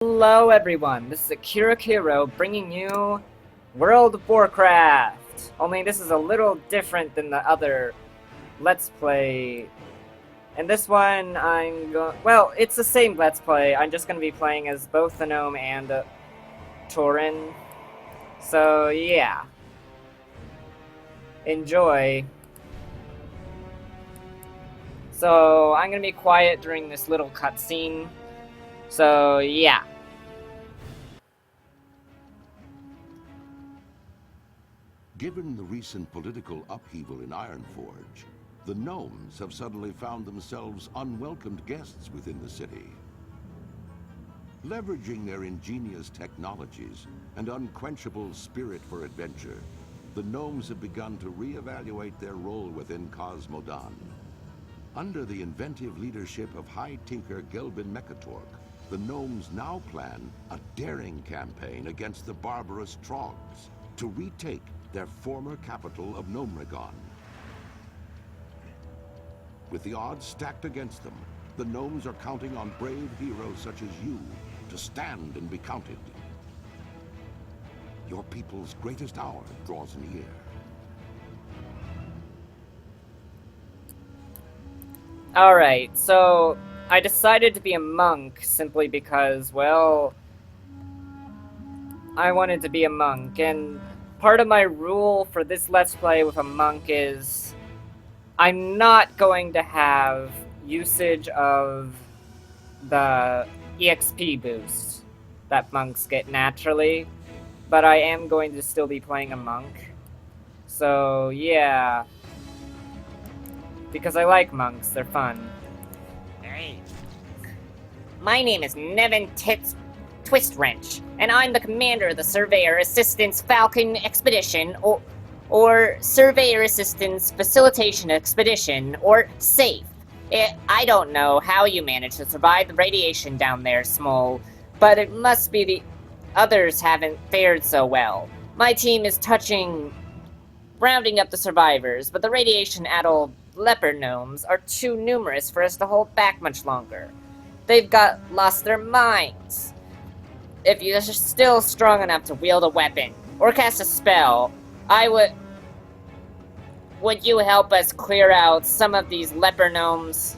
Hello everyone, this is Akira Kiro bringing you World of Warcraft! Only this is a little different than the other Let's Play. In this one, well, it's the same Let's Play, I'm just gonna be playing as both the Gnome and the Tauren. So, yeah. Enjoy. So, I'm gonna be quiet during this little cutscene. So, yeah. Given the recent political upheaval in Ironforge, the gnomes have suddenly found themselves unwelcomed guests within the city. Leveraging their ingenious technologies and unquenchable spirit for adventure, the gnomes have begun to reevaluate their role within Cosmodan. Under the inventive leadership of High Tinker Gelbin Mechatork, the gnomes now plan a daring campaign against the barbarous Trogs to retake their former capital of Gnomregon. With the odds stacked against them, the gnomes are counting on brave heroes such as you to stand and be counted. Your people's greatest hour draws near. Alright, so I decided to be a monk simply because, well, I wanted to be a monk, and part of my rule for this Let's Play with a monk is I'm not going to have usage of the EXP boost that monks get naturally, but I am going to still be playing a monk. So, yeah. Because I like monks, they're fun. Hey. My name is Nevin Twist Wrench, and I'm the commander of the Surveyor Assistance Falcon Expedition, or Surveyor Assistance Facilitation Expedition, or SAFE. I don't know how you managed to survive the radiation down there, Small, but it must be the others haven't fared so well. My team is rounding up the survivors, but the radiation-addled leopard gnomes are too numerous for us to hold back much longer. They've lost their minds. If you're still strong enough to wield a weapon or cast a spell, would you help us clear out some of these leper gnomes?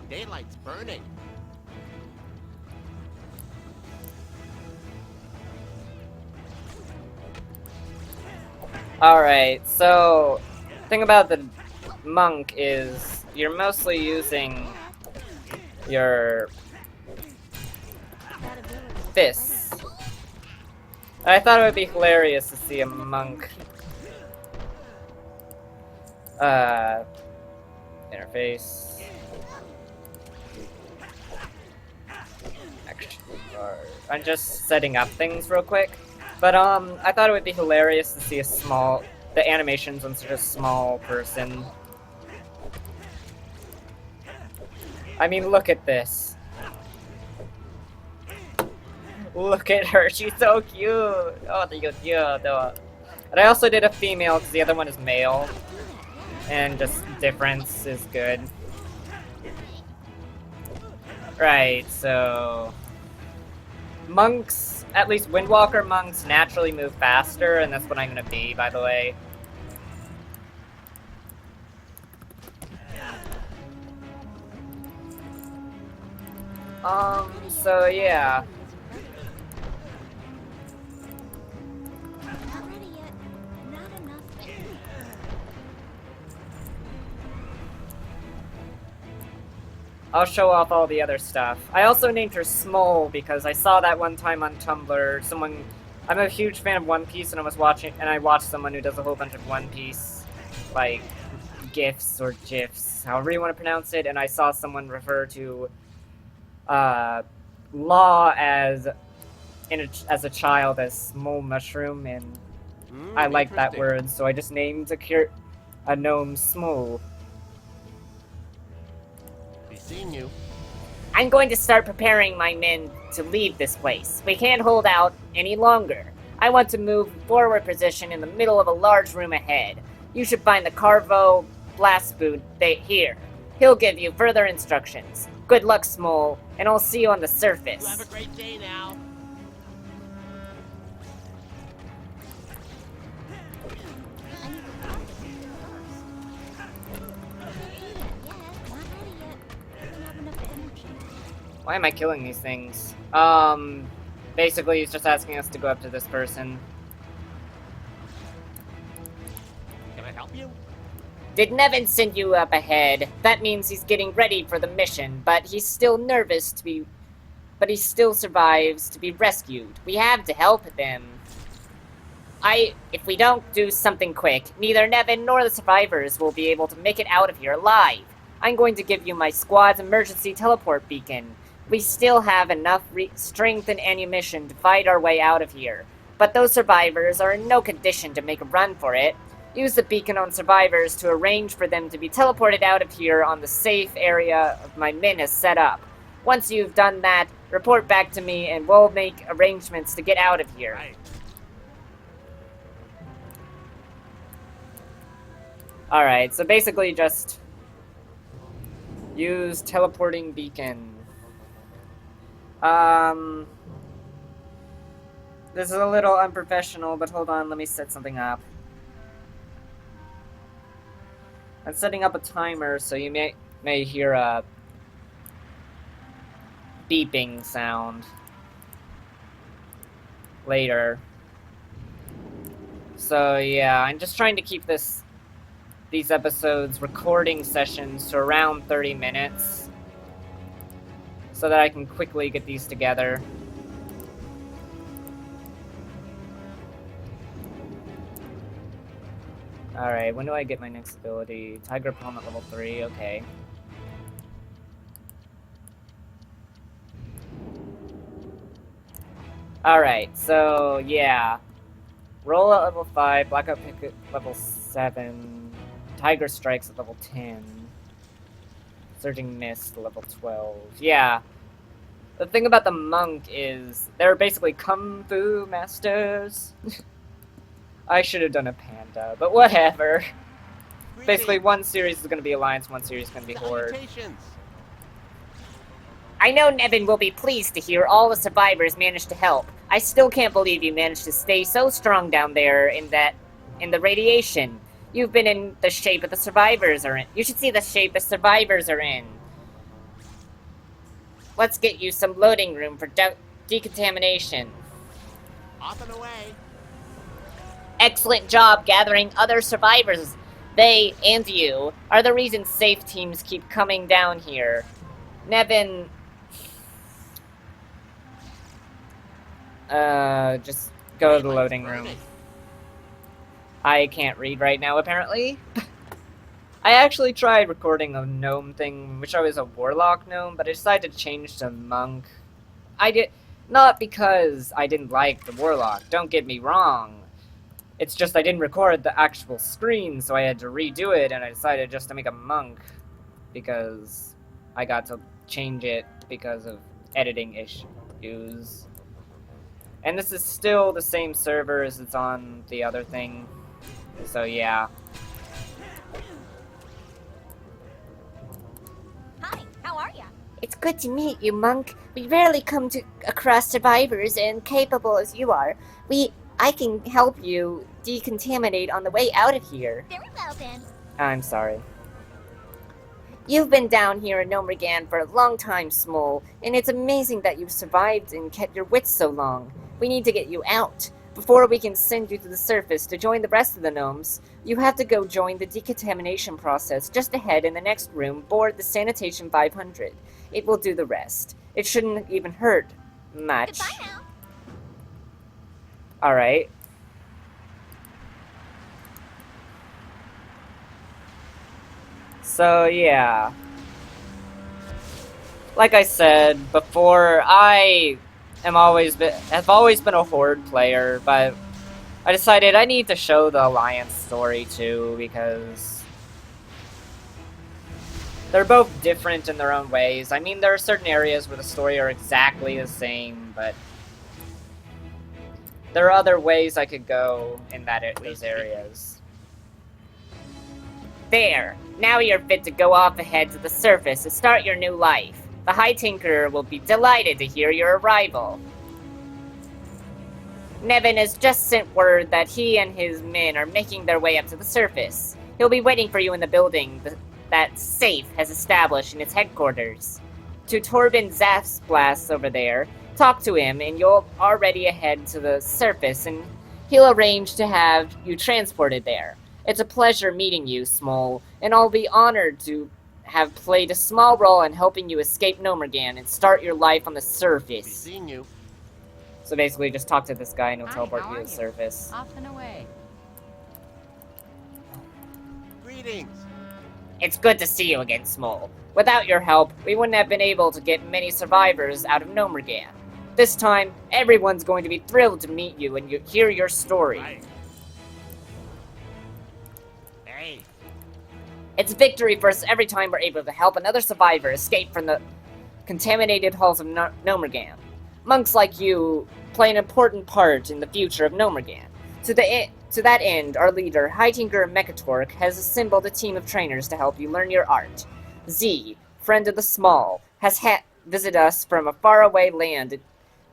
Daylight's burning. Alright, so the thing about the monk is you're mostly using your fists. I thought it would be hilarious to see a monk interface. Action bar. I'm just setting up things real quick. But I thought it would be hilarious to see the animations on such a small person. I mean, look at this. Look at her, she's so cute! Oh, cute. And I also did a female because the other one is male. And just difference is good. Right, so monks, at least Windwalker monks, naturally move faster, and that's what I'm gonna be, by the way. So yeah. Not ready yet. Not enough. I'll show off all the other stuff. I also named her Small because I saw that one time on Tumblr. I'm a huge fan of One Piece, and I watched someone who does a whole bunch of One Piece, like, GIFs or GIFs, however you want to pronounce it, and I saw someone refer to, Law as a child as Small Mushroom, and I like that word, so I just named a gnome Small. Seen you. I'm going to start preparing my men to leave this place. We can't hold out any longer. I want to move forward position in the middle of a large room ahead. You should find the Carvo blast boot here. He'll give you further instructions. Good luck, Small, and I'll see you on the You surface. have a great day now. I need to talk to him first. Can't do that yet. Not ready yet. Don't have enough energy. Why am I killing these things? Basically he's just asking us to go up to this person. Can I help you? Did Nevin send you up ahead? That means he's getting ready for the mission, but he's still nervous to be... But he still survives to be rescued. We have to help them. If we don't do something quick, neither Nevin nor the survivors will be able to make it out of here alive. I'm going to give you my squad's emergency teleport beacon. We still have enough strength and ammunition to fight our way out of here, but those survivors are in no condition to make a run for it. Use the beacon on survivors to arrange for them to be teleported out of here on the safe area my men has set up. Once you've done that, report back to me and we'll make arrangements to get out of here. Right. Alright, so basically just use teleporting beacon. This is a little unprofessional, but hold on, let me set something up. I'm setting up a timer, so you may hear a beeping sound later. So yeah, I'm just trying to keep these episodes recording sessions to around 30 minutes so that I can quickly get these together. Alright, when do I get my next ability? Tiger Palm at level 3, okay. Alright, so yeah. Roll at level 5, Blackout Pick at level 7, Tiger Strikes at level 10, Surging Mist at level 12. Yeah. The thing about the monk is they're basically kung fu masters. I should have done a panda, but whatever. Basically, one series is going to be Alliance, one series is going to be Horde. Salutations. I know Nevin will be pleased to hear all the survivors managed to help. I still can't believe you managed to stay so strong down there in the radiation. You've been in the shape of the survivors are in. You should see the shape the survivors are in. Let's get you some loading room for decontamination. Off and away. Excellent job gathering other survivors. They, and you, are the reason safe teams keep coming down here. Nevin... just go to the loading room. I can't read right now, apparently. I actually tried recording a gnome thing, which I was a warlock gnome, but I decided to change to monk. Not because I didn't like the warlock, don't get me wrong. It's just I didn't record the actual screen, so I had to redo it, and I decided just to make a monk, because I got to change it because of editing issues. And this is still the same server as it's on the other thing, so yeah. Hi, how are ya? It's good to meet you, Monk. We rarely come across survivors and capable as you are. I can help you decontaminate on the way out of here. Very well then. I'm sorry. You've been down here in Nomrigan for a long time, Small, and it's amazing that you've survived and kept your wits so long. We need to get you out. Before we can send you to the surface to join the rest of the gnomes, you have to go join the decontamination process just ahead in the next room board the Sanitation 500. It will do the rest. It shouldn't even hurt much. Goodbye now. Alright. So, yeah. Like I said before, have always been a Horde player, but I decided I need to show the Alliance story too, because they're both different in their own ways. I mean, there are certain areas where the story are exactly the same, but there are other ways I could go in those areas. There! Now you're fit to go off ahead to the surface to start your new life. The High Tinker will be delighted to hear your arrival. Nevin has just sent word that he and his men are making their way up to the surface. He'll be waiting for you in the building that Safe has established in its headquarters. To Torben Zasplas over there, talk to him and you'll already head to the surface and he'll arrange to have you transported there. It's a pleasure meeting you, Smol, and I'll be honored to have played a small role in helping you escape Nomergan and start your life on the Be surface. seeing you. So basically, just talk to this guy and he'll Hi, teleport how you to are the you? surface. Off and away. Greetings. It's good to see you again, Smol. Without your help, we wouldn't have been able to get many survivors out of Nomergan. This time, everyone's going to be thrilled to meet you and hear your story. Right. Hey, It's victory for us every time we're able to help another survivor escape from the contaminated halls of Nomergan. Monks like you play an important part in the future of Nomergan. To that end, our leader, High Tinker Mechatork, has assembled a team of trainers to help you learn your art. Z, friend of the small, has visited us from a faraway land. It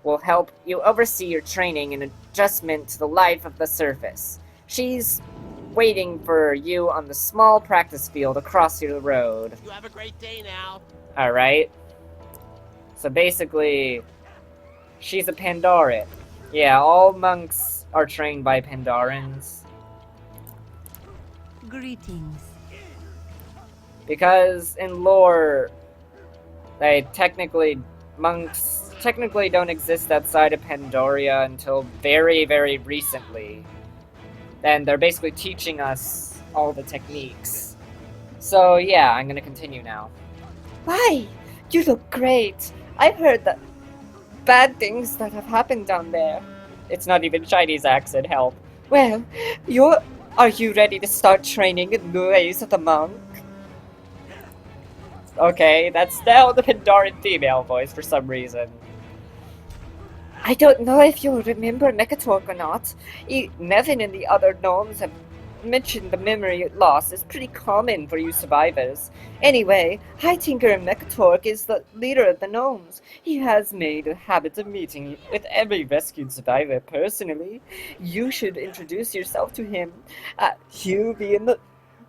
will help you oversee your training and adjustment to the life of the surface. She's waiting for you on the small practice field across the road. you have a great day now. Alright. So basically, she's a Pandaren. Yeah, all monks are trained by Pandarans. Greetings. Because in lore, monks technically don't exist outside of Pandaria until very, very recently. And they're basically teaching us all the techniques. So yeah, I'm gonna continue now. Why? You look great. I've heard that bad things that have happened down there. It's not even Chinese accent, help. Well, are you ready to start training in the ways of the monk? Okay, that's now the Pandaren female voice for some reason. I don't know if you'll remember Mechatork or not. Nevin and the other gnomes have mentioned the memory loss is pretty common for you survivors. Anyway, High Tinker Mechatork is the leader of the gnomes. He has made a habit of meeting with every rescued survivor personally. You should introduce yourself to him. He'll be in the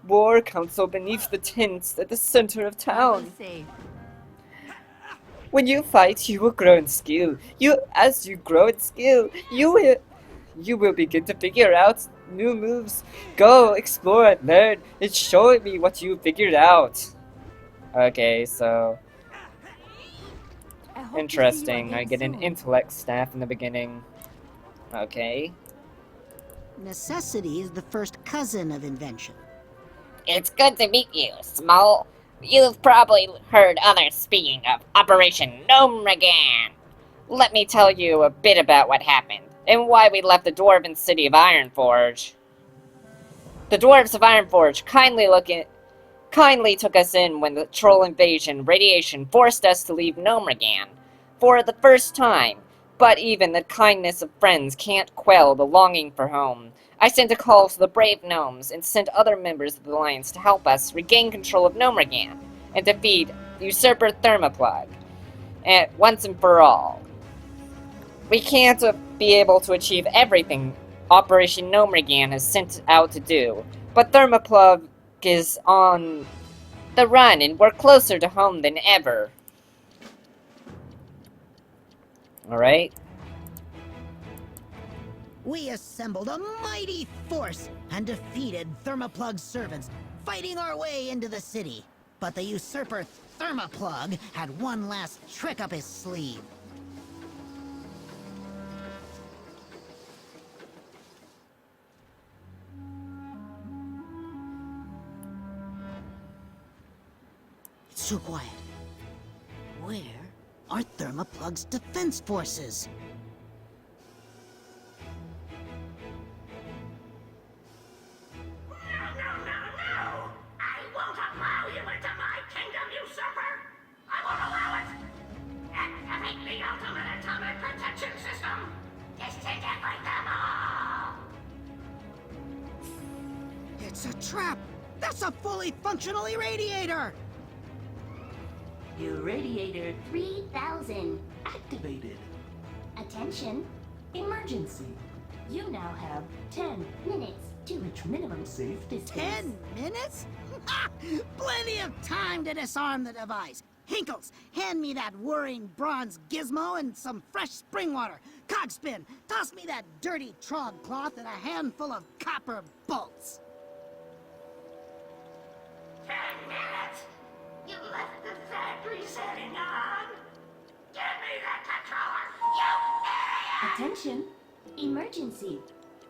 war council beneath the tents at the center of town. Safe. When you fight, you will grow in skill. As you grow in skill, you will begin to figure out new moves. Go, explore, and learn, and show me what you figured out. Okay, so I hope to see you interesting. again I get an soon. intellect staff in the beginning. Okay. Necessity is the first cousin of invention. It's good to meet you, Smol. You've probably heard others speaking of Operation Nomergan. Let me tell you a bit about what happened, and why we left the dwarven city of Ironforge. The dwarves of Ironforge kindly took us in when the troll invasion radiation forced us to leave Nomergan for the first time, but even the kindness of friends can't quell the longing for home. I sent a call to the brave gnomes and sent other members of the Alliance to help us regain control of Nomergan and defeat usurper Thermoplug once and for all. We can't be able to achieve everything Operation Nomergan has sent out to do, but Thermoplug is on the run and we're closer to home than ever. Alright. We assembled a mighty force and defeated Thermoplug's servants, fighting our way into the city. But the usurper Thermoplug had one last trick up his sleeve. It's so quiet. Where are Thermoplug's defense forces? I won't allow you into my kingdom, usurper! I won't allow it! Activate the ultimate atomic protection system! Disintegrate them all! It's a trap! That's a fully functional irradiator! Irradiator 3000. activated. Attention. Emergency. You now have 10 Minutes. to reach minimum safe distance. 10 minutes? Ha! Plenty of time to disarm the device. Hinkles, hand me that whirring bronze gizmo and some fresh spring water. Cogspin, toss me that dirty trog cloth and a handful of copper bolts. 10 minutes? You left the factory setting on? Give me that controller, you idiot! Attention. Emergency.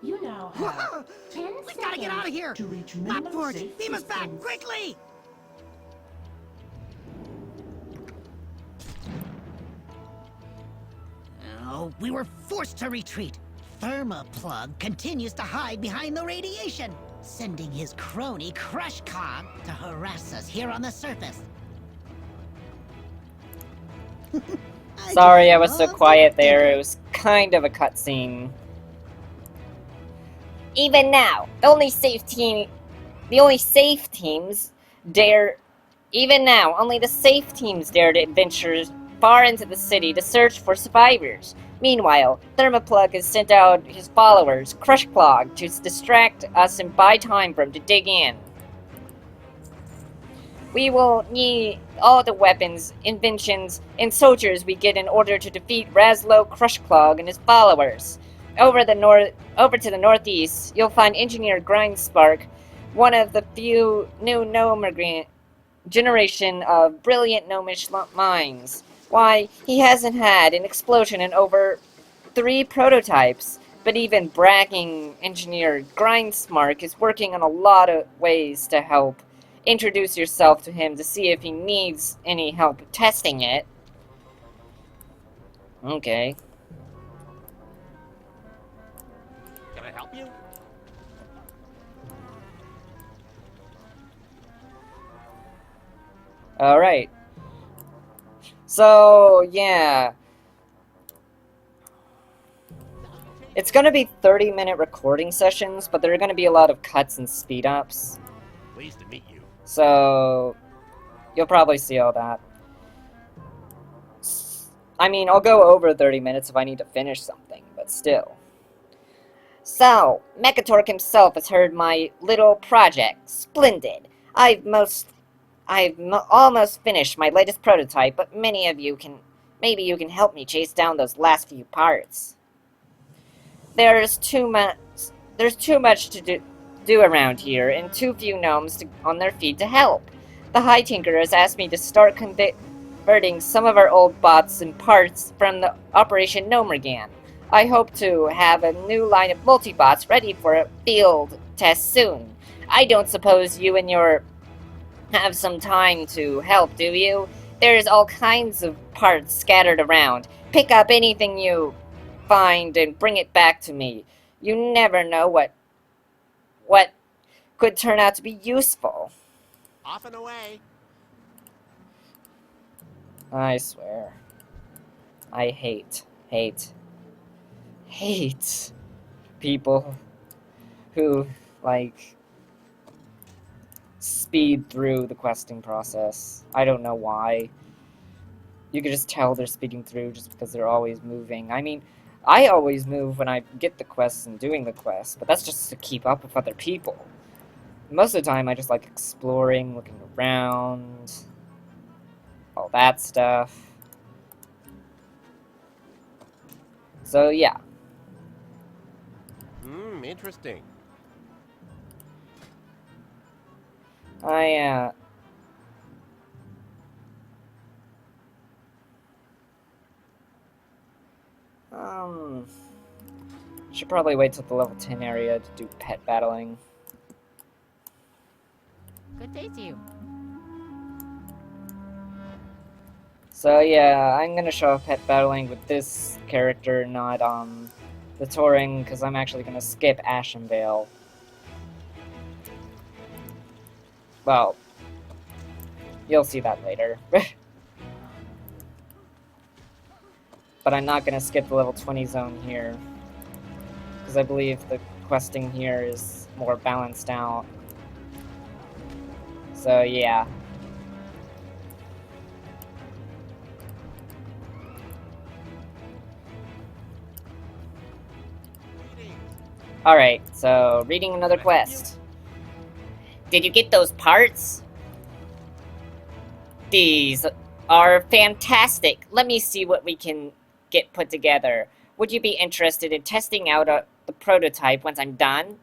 You now have 10 We gotta get out of here! to reach minimum Backforge, safe beam us back, distance. quickly! Oh, we were forced to retreat. Thermoplug continues to hide behind the radiation, sending his crony Crush Cog to harass us here on the surface. Sorry I was so love quiet the there. dinner. It was kind of a cutscene. Even now, the only safe teams dare. Even now, only the safe teams dare to venture far into the city to search for survivors. Meanwhile, Thermoplug has sent out his followers, Crushclog, to distract us and buy time for him to dig in. We will need all the weapons, inventions, and soldiers we get in order to defeat Raslo Crushclog and his followers. Over to the northeast, you'll find Engineer Grindspark, one of the few new gnome generation of brilliant gnomish minds. Why, he hasn't had an explosion in over 3 prototypes, but even bragging Engineer Grindspark is working on a lot of ways to help. Introduce yourself to him to see if he needs any help testing it. Okay. Can I help you? Alright. So, yeah. It's gonna be 30-minute recording sessions, but there are gonna be a lot of cuts and speed-ups. Pleased to meet you. So, you'll probably see all that. I mean, I'll go over 30 minutes if I need to finish something, but still. So, Mechatork himself has heard my little project. Splendid. Almost finished my latest prototype, but maybe you can help me chase down those last few parts. There's too much to do around here, and too few gnomes on their feet to help. The High Tinker has asked me to start converting some of our old bots and parts from the Operation Gnomergan. I hope to have a new line of multi-bots ready for a field test soon. I don't suppose you and your have some time to help, do you? There's all kinds of parts scattered around. Pick up anything you find and bring it back to me. You never know what could turn out to be useful. Off and away. I swear. I hate people who, like, speed through the questing process. I don't know why. You can just tell they're speeding through just because they're always moving. I mean, I always move when I get the quests and doing the quests, but that's just to keep up with other people. Most of the time, I just like exploring, looking around, all that stuff. So, yeah. Interesting. Should probably wait till the level 10 area to do pet battling. Good day to you. So yeah, I'm gonna show pet battling with this character, not the touring, because I'm actually gonna skip Ashenvale. Well, you'll see that later. But I'm not gonna skip the level 20 zone here, because I believe the questing here is more balanced out. So yeah. Alright, so reading another Can I help you? quest. Did you get those parts? These are fantastic. Let me see what we can get put together. Would you be interested in testing out the prototype once I'm done?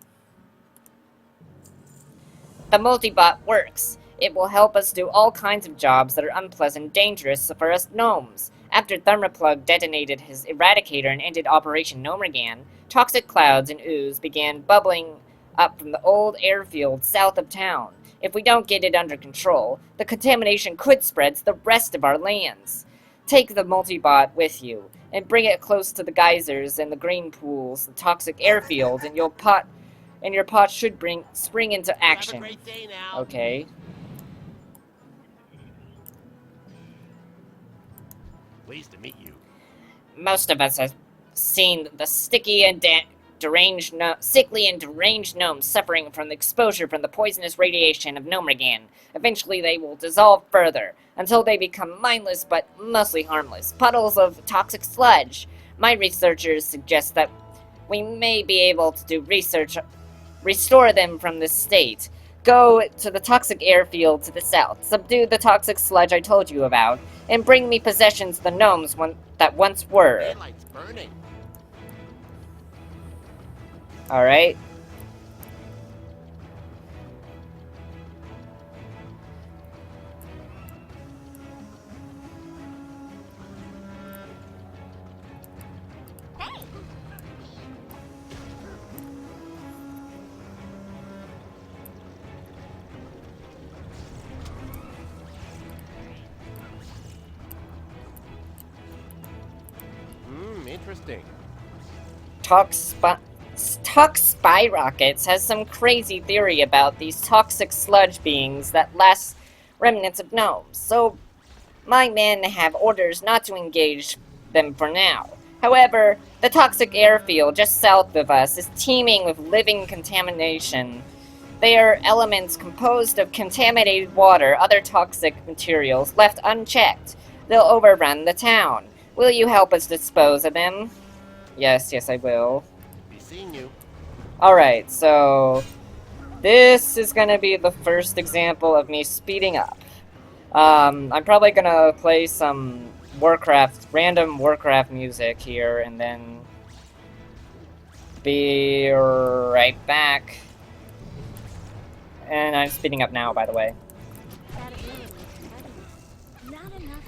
The multibot works. It will help us do all kinds of jobs that are unpleasant and dangerous for us gnomes. After Thermoplug detonated his Eradicator and ended Operation Gnomergan, toxic clouds and ooze began bubbling up from the old airfield south of town. If we don't get it under control, the contamination could spread to the rest of our lands. Take the multibot with you, and bring it close to the geysers and the green pools, the toxic airfield, and your pot should spring into You have a action. great day now. Okay. Pleased to meet you. Most of us have seen the sickly and deranged gnomes suffering from the exposure from the poisonous radiation of Gnomergan. Eventually they will dissolve further, until they become mindless but mostly harmless puddles of toxic sludge. My researchers suggest that we may be able to do research, restore them from this state. Go to the toxic airfield to the south, subdue the toxic sludge I told you about, and bring me possessions the gnomes that once were. Daylight's burning. Alright. Interesting. Talk Spy Rockets has some crazy theory about these toxic sludge beings that last remnants of gnomes, so my men have orders not to engage them for now. However, the toxic airfield just south of us is teeming with living contamination. They are elements composed of contaminated water, other toxic materials left unchecked. They'll overrun the town. Will you help us dispose of them? Yes, I will. Be seeing you. Alright, so this is gonna be the first example of me speeding up. I'm probably gonna play some random Warcraft music here, and then be right back. And I'm speeding up now, by the way. That ability is heavy. Not enough.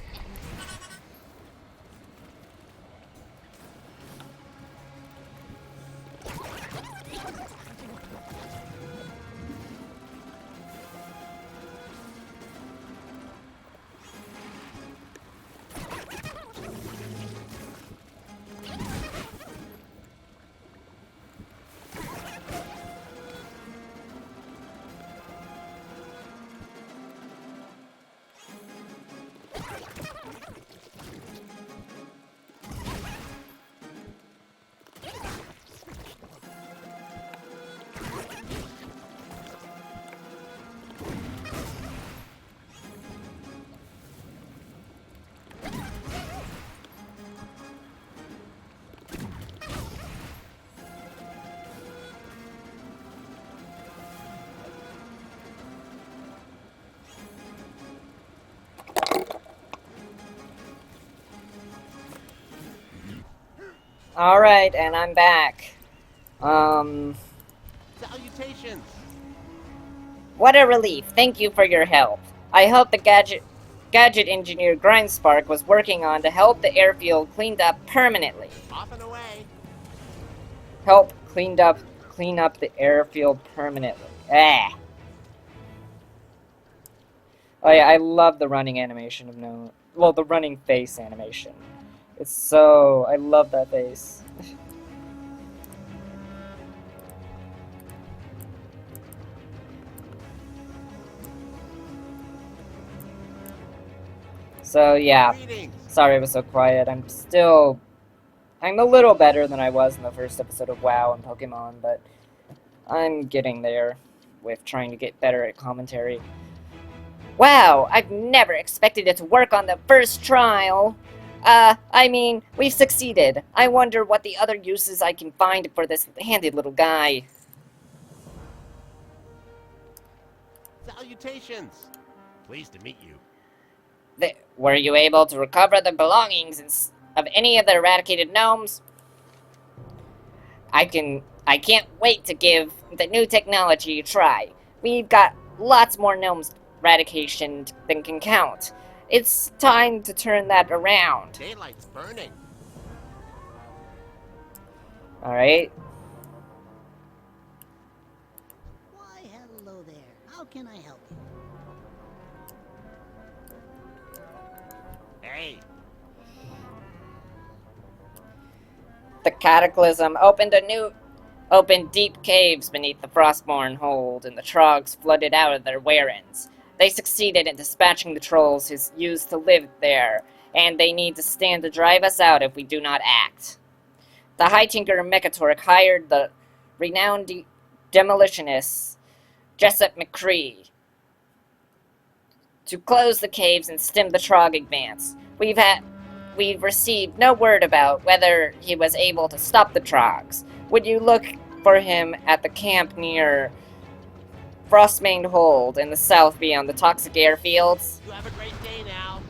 Alright, and I'm back. Salutations. What a relief. Thank you for your help. I hope the gadget engineer Grindspark was working on to help the airfield cleaned up permanently. Off and away. Clean up the airfield permanently. Ah. Oh yeah, I love the running animation of the running face animation. I love that face. So yeah, Greetings. sorry it was so quiet. I'm a little better than I was in the first episode of WoW and Pokemon, but I'm getting there with trying to get better at commentary. Wow, I've never expected it to work on the first trial. I mean, we've succeeded. I wonder what the other uses I can find for this handy little guy. Salutations! Pleased to meet you. Were you able to recover the belongings of any of the eradicated gnomes? I can't wait to give the new technology a try. We've got lots more gnomes eradication than can count. It's time to turn that around. Daylight's burning. Alright. Why, hello there. How can I help you? Hey, The cataclysm opened deep caves beneath the Frostborn hold, and the Trogs flooded out of their warrens. They succeeded in dispatching the trolls who used to live there, and they need to stand to drive us out if we do not act. The High Tinker Mechatork hired the renowned demolitionist Jessup McCree to close the caves and stem the Trog advance. We've received no word about whether he was able to stop the Trogs. Would you look for him at the camp near Frostmane Hold in the south beyond the toxic airfields? you have a great day now.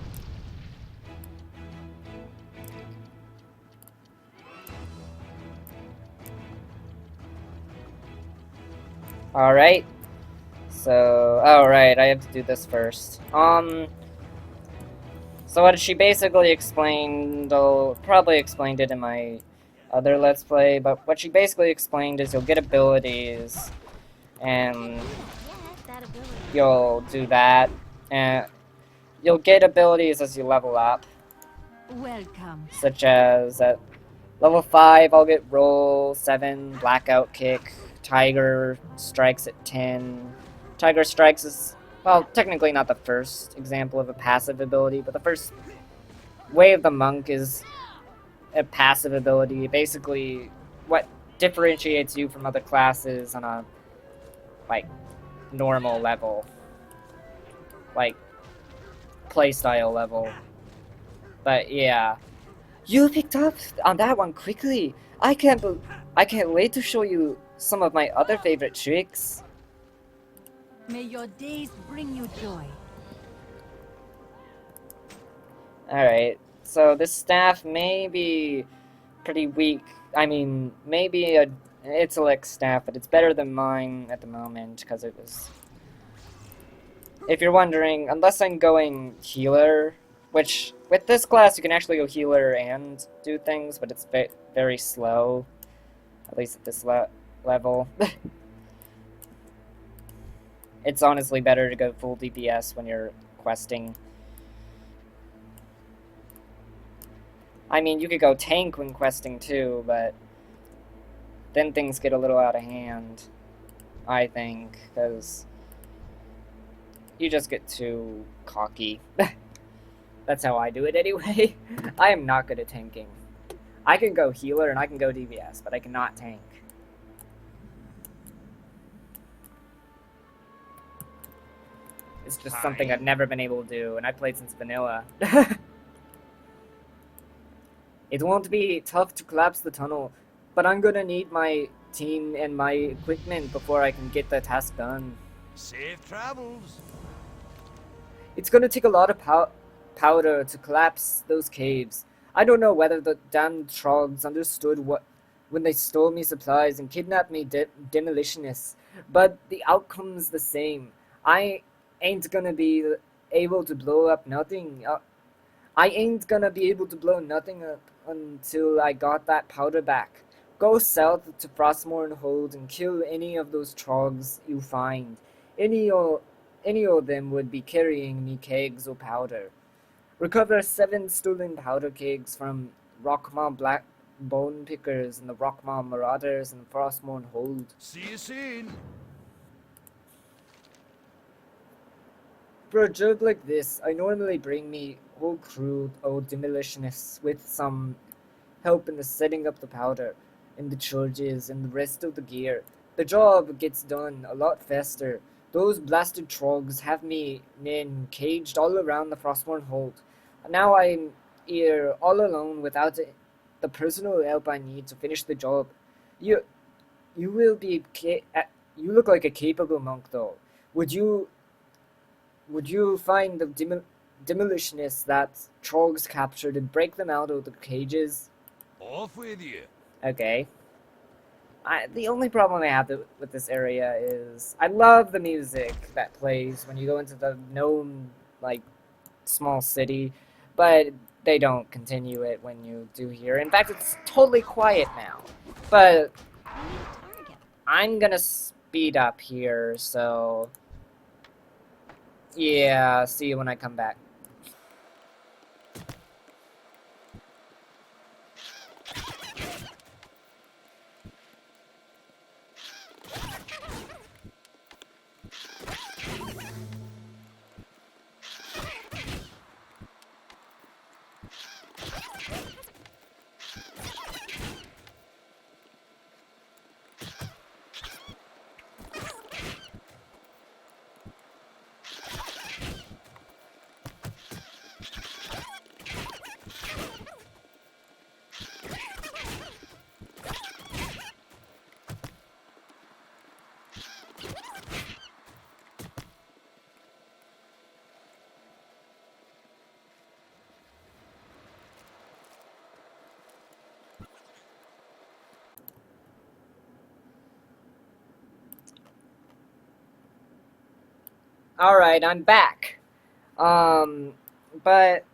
Alright. So, alright, I have to do this first. So what she basically explained, probably explained it in my other Let's Play, but what she basically explained is you'll get abilities, and Yes, that ability. you'll do that, and you'll get abilities as you level up, Welcome. such as at level 5 I'll get Roll 7, Blackout Kick, Tiger Strikes at 10. Tiger Strikes is, well, technically not the first example of a passive ability, but the first Way of the Monk is a passive ability. Basically, what differentiates you from other classes on a, like, normal level. Like, playstyle level. But yeah. You picked up on that one quickly. I can't wait to show you some of my other favorite tricks. May your days bring you joy. Alright, so this staff may be pretty weak. I mean, maybe a intellect staff, but it's better than mine at the moment, because it was... If you're wondering, unless I'm going healer, which, with this class you can actually go healer and do things, but it's very slow. At least at this level. It's honestly better to go full DPS when you're questing. I mean, you could go tank when questing too, but then things get a little out of hand, I think, because you just get too cocky. That's how I do it anyway. I am not good at tanking. I can go healer and I can go DPS, but I cannot tank. It's just something I've never been able to do, and I played since vanilla. It won't be tough to collapse the tunnel, but I'm gonna need my team and my equipment before I can get the task done. Safe travels. It's gonna take a lot of powder to collapse those caves. I don't know whether the damned trogs understood when they stole me supplies and kidnapped me demolitionists, but the outcome's the same. I ain't gonna be able to blow up nothing. I ain't gonna be able to blow nothing up until I got that powder back. Go south to Frostmourne Hold and kill any of those trogs you find. Any of them would be carrying me kegs of powder. Recover 7 stolen powder kegs from Rockmaw Black Bone Pickers and the Rockmaw Marauders and Frostmourne Hold. See you soon. For a job like this, I normally bring me whole crew of demolitionists with some help in the setting up the powder, and the charges, and the rest of the gear. The job gets done a lot faster. Those blasted trogs have me men caged all around the Frostborn Hold. Now here all alone without the personal help I need to finish the job. You you will be you look like a capable monk though. Would you find the demolitionists that Trogs captured and break them out of the cages? Off with you. Okay. The only problem I have with this area is I love the music that plays when you go into the gnome, like, small city, but they don't continue it when you do here. In fact, it's totally quiet now. But We need a target. I'm gonna speed up here, so yeah, see you when I come back. Alright, I'm back. But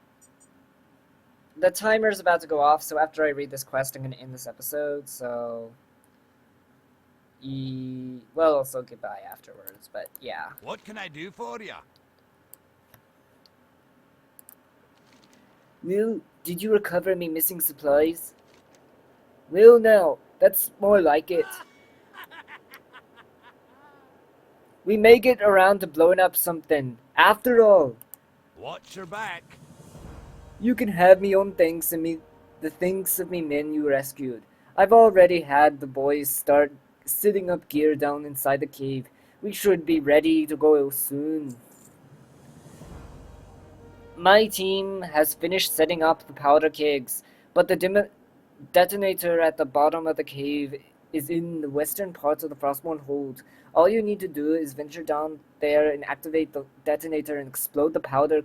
the timer's about to go off, so after I read this quest, I'm gonna end this episode, so... well, also goodbye afterwards, but yeah. What can I do for you? Will, did you recover me missing supplies? Will, no, that's more like it. We may get around to blowing up something. After all, Watch your back. you can have me own thanks and me the thanks of me men you rescued. I've already had the boys start setting up gear down inside the cave. We should be ready to go soon. My team has finished setting up the powder kegs, but the detonator at the bottom of the cave is in the western part of the Frostborn hold. All you need to do is venture down there and activate the detonator and explode the powder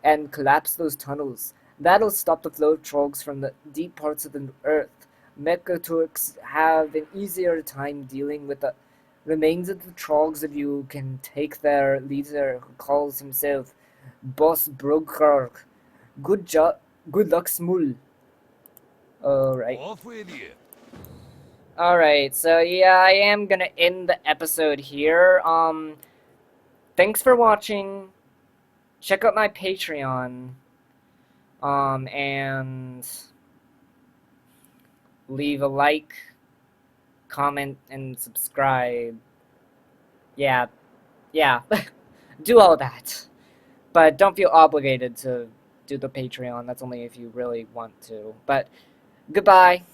and collapse those tunnels. That'll stop the flow of trogs from the deep parts of the earth. Mechaturks have an easier time dealing with the remains of the trogs if you can take their leader, who calls himself Boss Brogkarg. Good luck, Smul. Alright. Off with you. Alright, so yeah, I am gonna end the episode here. Thanks for watching. Check out my Patreon. And leave a like, comment, and subscribe. Yeah. Do all that. But don't feel obligated to do the Patreon. That's only if you really want to. But goodbye.